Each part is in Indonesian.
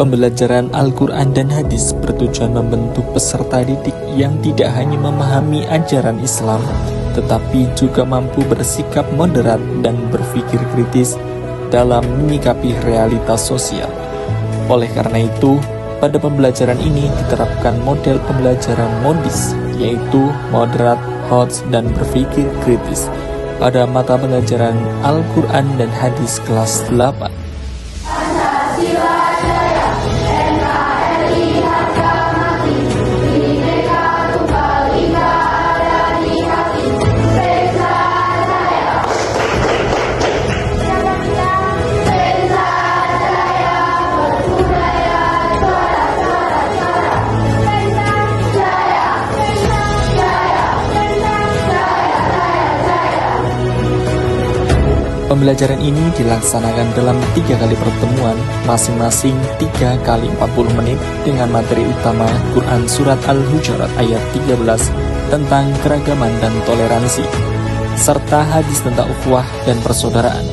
Pembelajaran Al-Quran dan Hadis bertujuan membentuk peserta didik yang tidak hanya memahami ajaran Islam, tetapi juga mampu bersikap moderat dan berpikir kritis dalam menyikapi realitas sosial. Oleh karena itu, pada pembelajaran ini diterapkan model pembelajaran modis, yaitu moderat, hots, dan berpikir kritis pada mata pelajaran Al-Quran dan Hadis kelas 8. Pembelajaran ini dilaksanakan dalam 3 kali pertemuan, masing-masing 3 kali 40 menit dengan materi utama Quran Surat Al-Hujurat ayat 13 tentang keragaman dan toleransi, serta hadis tentang ukhuwah dan persaudaraan.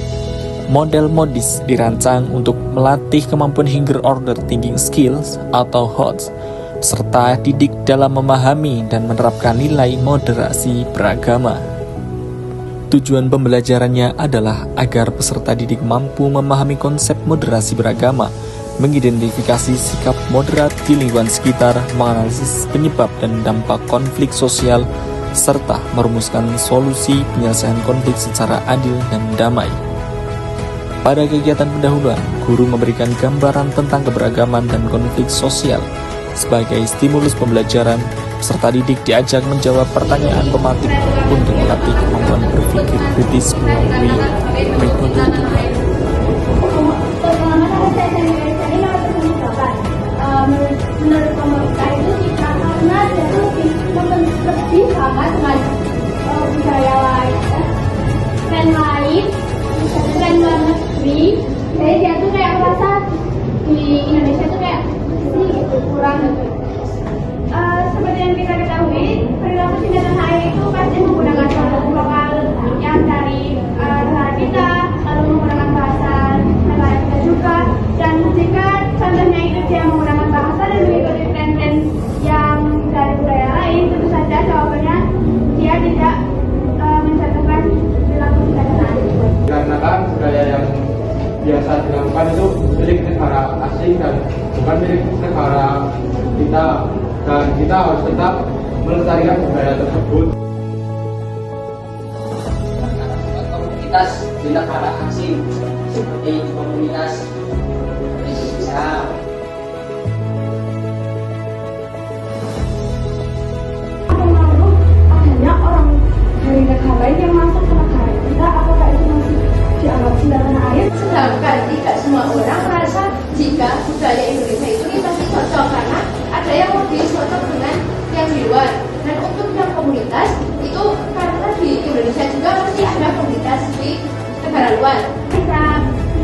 Model modis dirancang untuk melatih kemampuan higher order thinking skills atau HOTS, serta didik dalam memahami dan menerapkan nilai moderasi beragama. Tujuan pembelajarannya adalah agar peserta didik mampu memahami konsep moderasi beragama, mengidentifikasi sikap moderat di lingkungan sekitar, menganalisis penyebab dan dampak konflik sosial, serta merumuskan solusi penyelesaian konflik secara adil dan damai. Pada kegiatan pendahuluan, guru memberikan gambaran tentang keberagaman dan konflik sosial. Sebagai stimulus pembelajaran, peserta didik diajak menjawab pertanyaan pematik untuk melatih kemampuan berpikir kritis melalui metode tukar. Menurut pemerintah itu karena dia lebih sama dengan budaya lain, tren lain, tren luar negeri. Jadi dia tuh kayak merasa di Indonesia tuh kayak gitu, kurang gitu. Seperti yang kita ketahui, perilaku tindakan air itu pasti menggunakan produk lokal yang dari negara kita, lalu menggunakan bahasa negara kita juga. Dan jika contohnya itu dia menggunakan bahasa dan mengikuti tren-tren yang dari budaya lain, tentu saja jawabannya dia tidak mencontohkan perilaku tindakan air. Karena kan budaya yang biasa dilakukan itu milik negara asing dan bukan milik negara kita. Dan kita harus tetap melestarikan budaya tersebut. Komunitas di negara asing seperti komunitas Indonesia. Adanya orang dari negara lain yang masuk ke negara kita, apakah itu masih dianggap tindakan air? Sedangkan tidak semua orang merasa jika budaya Indonesia itu pasti cocok, karena ada yang lebih cocok dengan yang di luar. Dan untuk yang komunitas itu karena di Indonesia juga pasti ada komunitas di negara luar. Bisa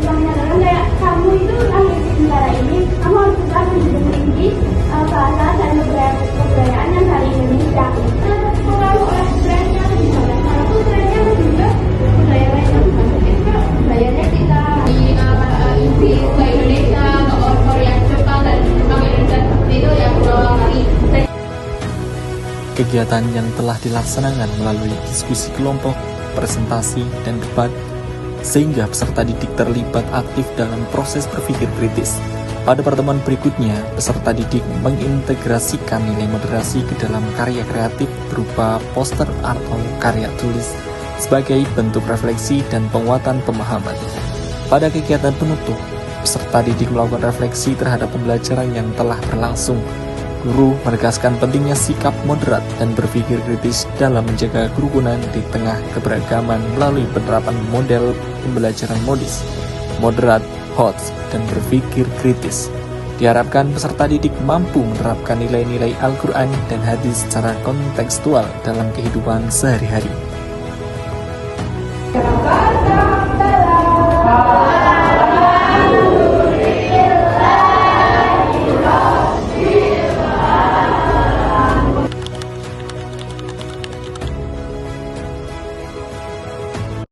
menyatakan kayak kamu itu lahir di negara ini, kamu harus bisa memiliki bahasa dan kebudayaan yang dari Indonesia. Pengaruh oleh trennya lebih banyak, karena itu trennya juga budaya lain yang masuk itu budayanya kita Di Indonesia, Korea, Jepang, dan Indonesia seperti itu yang berulang kali. Kegiatan yang telah dilaksanakan melalui diskusi kelompok, presentasi, dan debat, sehingga peserta didik terlibat aktif dalam proses berpikir kritis. Pada pertemuan berikutnya, peserta didik mengintegrasikan nilai moderasi ke dalam karya kreatif berupa poster atau karya tulis sebagai bentuk refleksi dan penguatan pemahaman. Pada kegiatan penutup, peserta didik melakukan refleksi terhadap pembelajaran yang telah berlangsung. Guru menegaskan pentingnya sikap moderat dan berpikir kritis dalam menjaga kerukunan di tengah keberagaman melalui penerapan model pembelajaran modis, moderat, HOTS, dan berpikir kritis. Diharapkan peserta didik mampu menerapkan nilai-nilai Al-Quran dan hadis secara kontekstual dalam kehidupan sehari-hari.